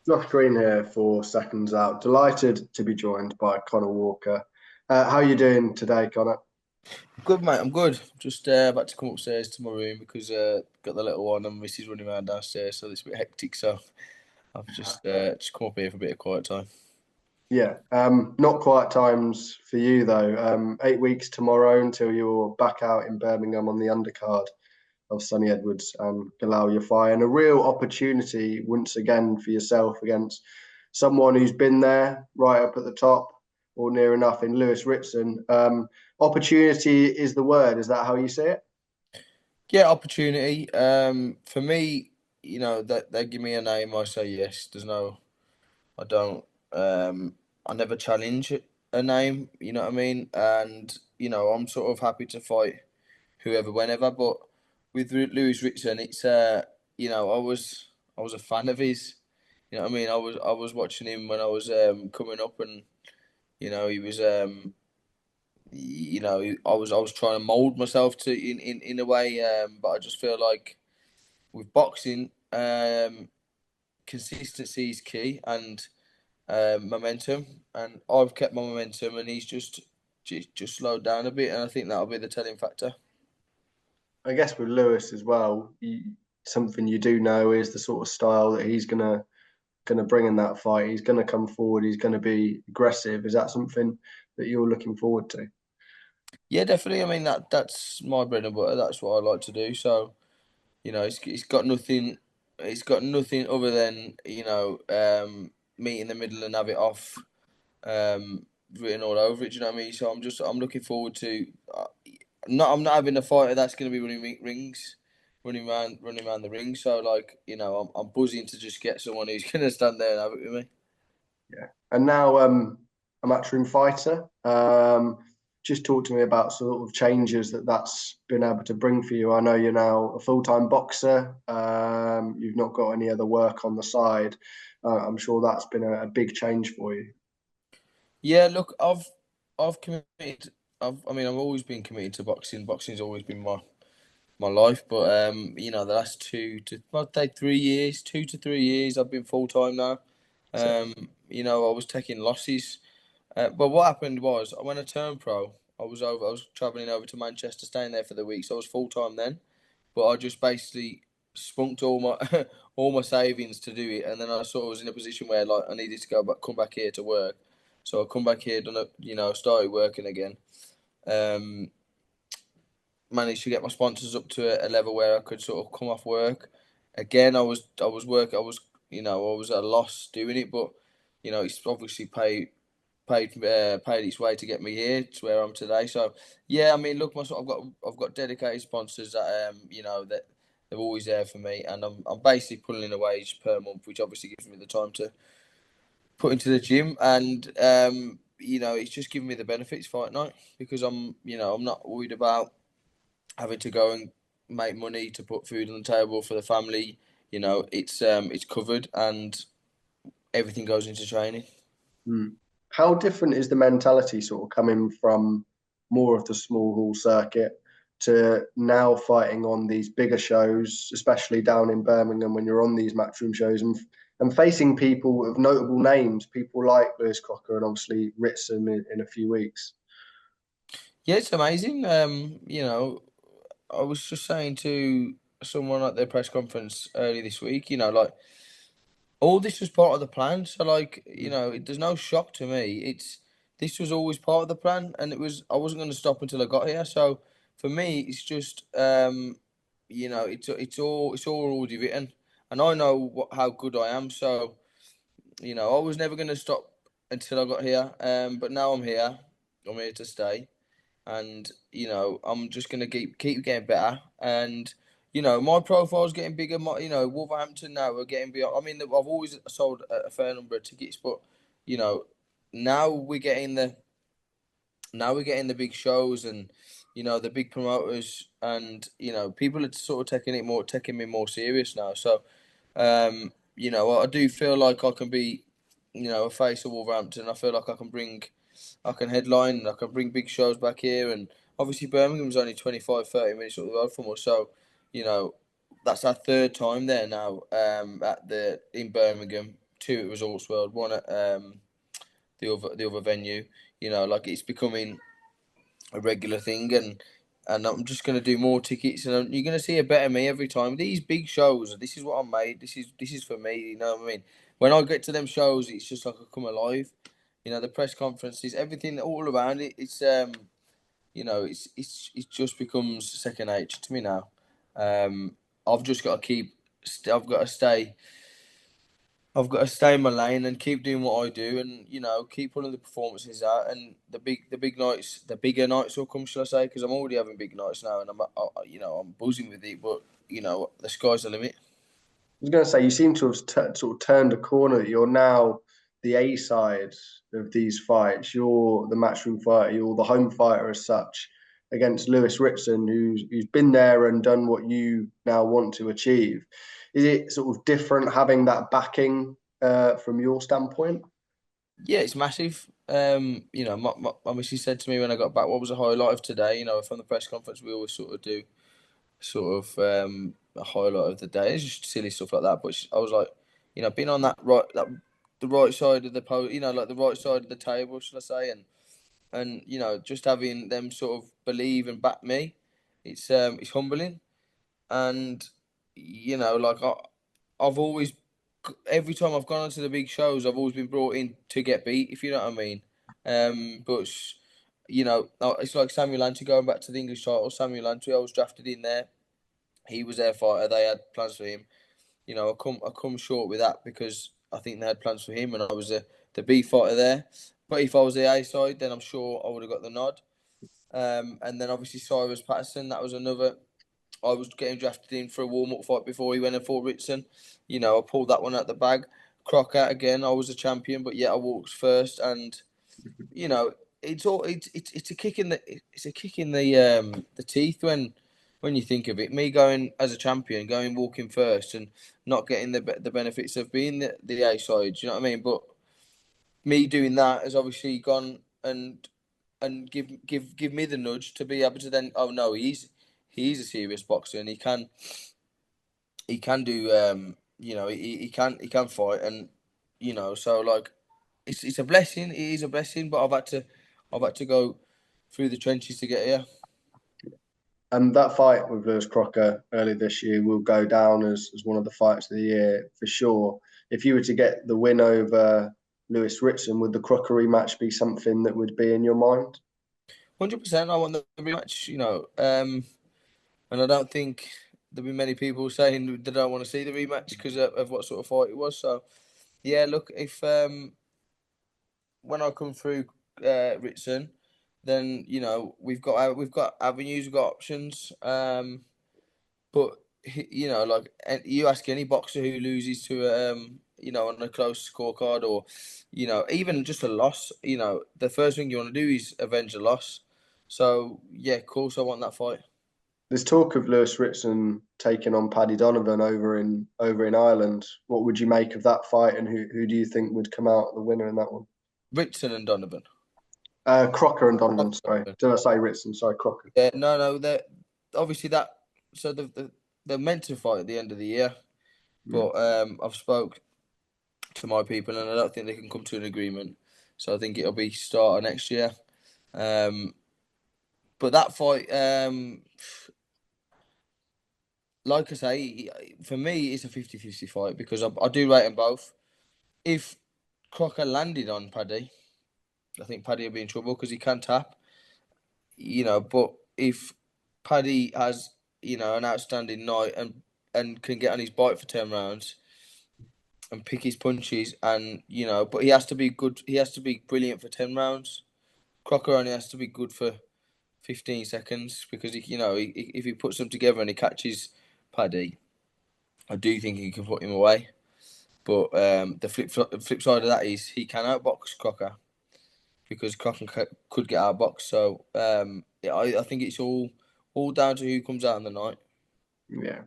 Josh Green here for Seconds Out. Delighted to be joined by Conor Walker. How are you doing today, Conor? Good, mate. I'm good. Just about to come upstairs to my room because got the little one and Missy's running around downstairs, so it's a bit hectic. So I've just come up here for a bit of quiet time. Yeah, not quiet times for you though. 8 weeks tomorrow until you're back out in Birmingham on the undercard of Sonny Edwards and Galal Yafai, and a real opportunity once again for yourself against someone who's been there right up at the top or near enough in Lewis Ritson. Opportunity is the word. Is that how you see it? Yeah, opportunity. For me, that they give me a name, I say yes. I don't. I never challenge a name. You know what I mean? And I'm sort of happy to fight whoever, whenever. But with Lewis Ritson, it's I was a fan of his. You know what I mean? I was watching him when I was coming up, and he was I was trying to mold myself to in a way, but I just feel like with boxing, consistency is key and momentum, and I've kept my momentum, and he's just slowed down a bit, and I think that'll be the telling factor. I guess with Lewis as well, something you do know is the sort of style that he's gonna bring in that fight. He's gonna come forward. He's gonna be aggressive. Is that something that you're looking forward to? Yeah, definitely. I mean that's my bread and butter. That's what I like to do. So it's got nothing. It's got nothing other than meet in the middle and have it off written all over it. Do you know what I mean? So I'm looking forward to. I'm not having a fighter that's going to be running rings, running around the ring. So like I'm buzzing to just get someone who's going to stand there and have it with me. Yeah. And now a Matchroom Fighter. Just talk to me about sort of changes that's been able to bring for you. I know you're now a full-time boxer. You've not got any other work on the side. I'm sure that's been a big change for you. Yeah, look, I've committed. I've always been committed to boxing. Boxing's always been my life. But the last I'd say 3 years, 2 to 3 years, I've been full time now. So, I was taking losses. But what happened was when I turned pro, I was travelling over to Manchester, staying there for the week. So I was full time then. But I just basically spunked all my all my savings to do it, and then I sort of was in a position where like I needed to come back here to work. So I come back here, started working again. Um, Managed to get my sponsors up to a level where I could sort of come off work. Again, I was at a loss doing it, but it's obviously paid its way to get me here to where I'm today. So yeah, I mean, look, I've got dedicated sponsors that that they're always there for me, and I'm basically pulling in a wage per month, which obviously gives me the time to put into the gym, and it's just giving me the benefits fight night because I'm not worried about having to go and make money to put food on the table for the family. It's covered and everything goes into training. mm. How different is the mentality sort of coming from more of the small hall circuit to now fighting on these bigger shows, especially down in Birmingham when you're on these matchroom shows and facing people of notable names, people like Lewis Crocker and obviously Ritson in a few weeks. Yeah, it's amazing. I was just saying to someone at their press conference early this week, like all this was part of the plan. So like, there's no shock to me. This was always part of the plan, and I wasn't going to stop until I got here. So for me, it's just it's all already written, and I know how good I am. So I was never going to stop until I got here. But now I'm here. I'm here to stay, and I'm just gonna keep getting better. And my profile's getting bigger. Wolverhampton now we're getting beyond. I mean, I've always sold a fair number of tickets, but you know, now we're getting the big shows and the big promoters, and people are sort of taking me more serious now. So I do feel like I can be a face of Wolverhampton. I feel like I can headline and I can bring big shows back here. And obviously, Birmingham's only 25, 30 minutes up the road from us. So, you know, that's our third time there now in Birmingham. 2 at Resorts World, 1 at the other venue. You know, like it's becoming a regular thing, and I'm just going to do more tickets, and you're going to see a better me every time. These big shows, this is what I'm made. This is for me. You know what I mean? When I get to them shows, it's just like I come alive. You know, the press conferences, everything all around it. It's you know, it just becomes second nature to me now. I've just got to keep. I've got to stay. I've got to stay in my lane and keep doing what I do, and you know, keep putting the performances out. And the big nights, the bigger nights will come, shall I say? Because I'm already having big nights now, and you know, I'm buzzing with it. But you know, the sky's the limit. I was going to say, you seem to have sort of turned a corner. You're now the A side of these fights. You're the Matchroom Fighter. You're the home fighter as such against Lewis Ritson, who's been there and done what you now want to achieve. Is it sort of different having that backing from your standpoint? Yeah, it's massive. You know, my missus said to me when I got back, "What was the highlight of today?" You know, from the press conference, we always sort of do a highlight of the day. It's just silly stuff like that. But I was like, you know, being on the right side of the you know, like the right side of the table, should I say, and you know, just having them sort of believe and back me, it's humbling, and you know, like I've always every time I've gone onto the big shows, I've always been brought in to get beat, if you know what I mean. But you know, it's like Samuel Lantry going back to the English title. Samuel Lantry, I was drafted in there. He was their fighter. They had plans for him. You know, I come short with that because I think they had plans for him, and I was the B fighter there. But if I was the A side, then I'm sure I would have got the nod. And then obviously Cyrus Patterson, that was another. I was getting drafted in for a warm up fight before he went and fought Ritson. You know, I pulled that one out the bag. Crocker again, I was a champion, but yet I walked first, and you know, it's a kick in the teeth when you think of it. Me going as a champion, going walking first, and not getting the benefits of being the A side. Do you know what I mean? But me doing that has obviously gone and give me the nudge to be able to then, oh no, he's a serious boxer, and he can do you know, he can fight, and you know, so like it's a blessing. It is a blessing, but I've had to go through the trenches to get here. And that fight with Lewis Crocker early this year will go down as one of the fights of the year for sure. If you were to get the win over Lewis Ritson, would the Crocker rematch be something that would be in your mind? 100%. I want the rematch. You know, and I don't think there'll be many people saying they don't want to see the rematch because of what sort of fight it was. So yeah, look, if when I come through Ritson, then you know we've got avenues, we've got options. But you know, like you ask any boxer who loses to you know, on a close scorecard, or you know, even just a loss, you know, the first thing you want to do is avenge a loss. So yeah, of course, I want that fight. There's talk of Lewis Ritson taking on Paddy Donovan over in Ireland. What would you make of that fight, and who do you think would come out the winner in that one? Ritson and Donovan. Crocker and Donovan. Sorry, did I say Ritson? Sorry, Crocker. Yeah, no, they're obviously that. So they're meant to fight at the end of the year, but I've spoke to my people, and I don't think they can come to an agreement. So I think it'll be start of next year. Um, but that fight, like I say, for me, it's a 50-50 fight because I do rate them both. If Crocker landed on Paddy, I think Paddy will be in trouble because he can tap, you know. But if Paddy has, you know, an outstanding night and can get on his bike for 10 rounds and pick his punches, and you know, but he has to be good. He has to be brilliant for 10 rounds. Crocker only has to be good for 15 seconds because you know, if he puts them together and he catches Paddy, I do think he can put him away. But the flip side of that is he can outbox Crocker because Crocker could get outboxed. So yeah, I think it's all down to who comes out in the night. Yeah,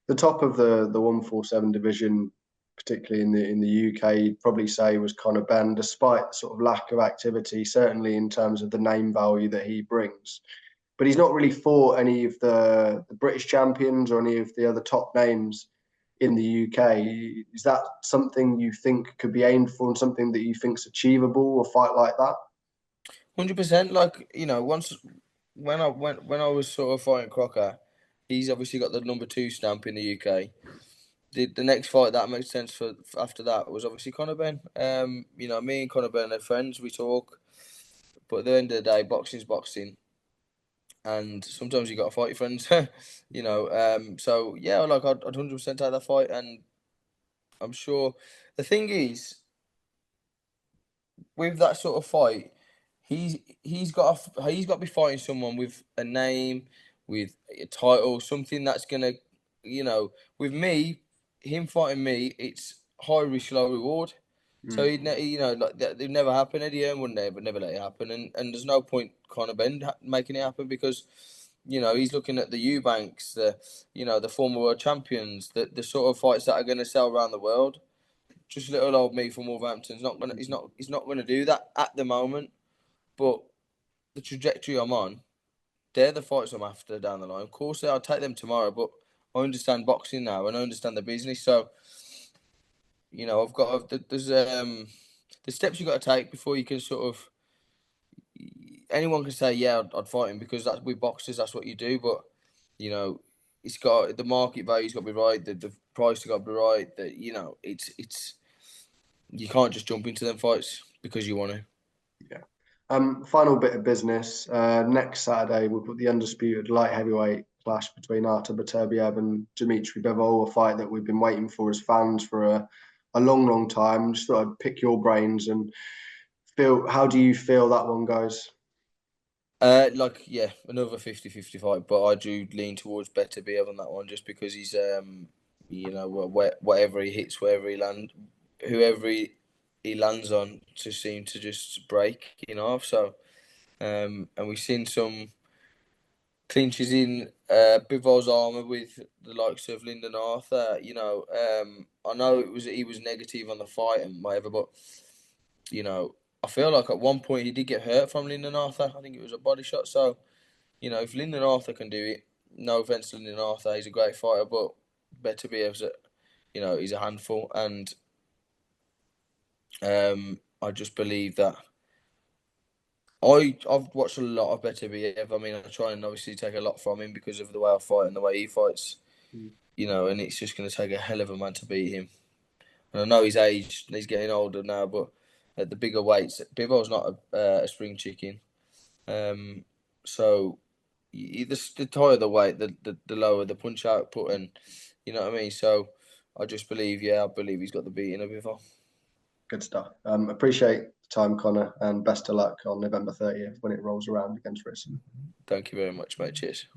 the top of the 147 division, particularly in the UK, you'd probably say was Conor Benn, despite sort of lack of activity, certainly in terms of the name value that he brings. But he's not really fought any of the British champions or any of the other top names. in the UK. Is that something you think could be aimed for and something that you think's achievable, a fight like that? 100%. Like, once when I was sort of fighting Crocker, he's obviously got the number 2 stamp in the UK. The next fight that makes sense for after that was obviously Conor Benn. Me and Conor Benn are friends. We talk, but at the end of the day, boxing's boxing, and sometimes you got to fight your friends. So yeah, like I'd 100% take that fight, and I'm sure the thing is with that sort of fight, he's got to be fighting someone with a name, with a title, something that's gonna, with me, him fighting me, it's high risk, low reward. So like that, it'd never happen. Eddie Hearn would never let it happen, and there's no point Conor Benn making it happen because, he's looking at the Eubanks, the former world champions, the sort of fights that are going to sell around the world. Just little old me from Wolverhampton's not gonna. He's not gonna do that at the moment. But the trajectory I'm on, they're the fights I'm after down the line. Of course, I'll take them tomorrow. But I understand boxing now, and I understand the business. So, I've got there's the steps you got to take before you can sort of. Anyone can say, yeah, I'd fight him because that's with boxers. That's what you do. But it's got the market value's got to be right. The price got to be right. It's you can't just jump into them fights because you want to. Yeah. Final bit of business. Next Saturday, we'll put the undisputed light heavyweight clash between Artur Beterbiev and Dmitry Bivol, a fight that we've been waiting for as fans for a long, long time. Just thought I'd pick your brains and feel, how do you feel that one goes? Another 50-50 fight, but I do lean towards Beterbiev on that one just because he's, whatever he hits, whoever he lands on, just seem to just break, So, and we've seen some clinches in Bivol's armour with the likes of Lyndon Arthur. I know he was negative on the fight and whatever, but I feel like at one point he did get hurt from Lyndon Arthur. I think it was a body shot. So, if Lyndon Arthur can do it, no offense to Lyndon Arthur, he's a great fighter, but Beterbiev's he's a handful, and I just believe that I've watched a lot of Beterbiev. I mean, I try and obviously take a lot from him because of the way I fight and the way he fights. And it's just going to take a hell of a man to beat him. And I know he's aged and he's getting older now, but at the bigger weights, Bivol's not a spring chicken. So the higher the weight, the lower the punch output, and you know what I mean. So I believe he's got the beating of Bivol. Good stuff. Appreciate the time, Conor, and best of luck on November 30th when it rolls around against Ritson. Thank you very much, mate. Cheers.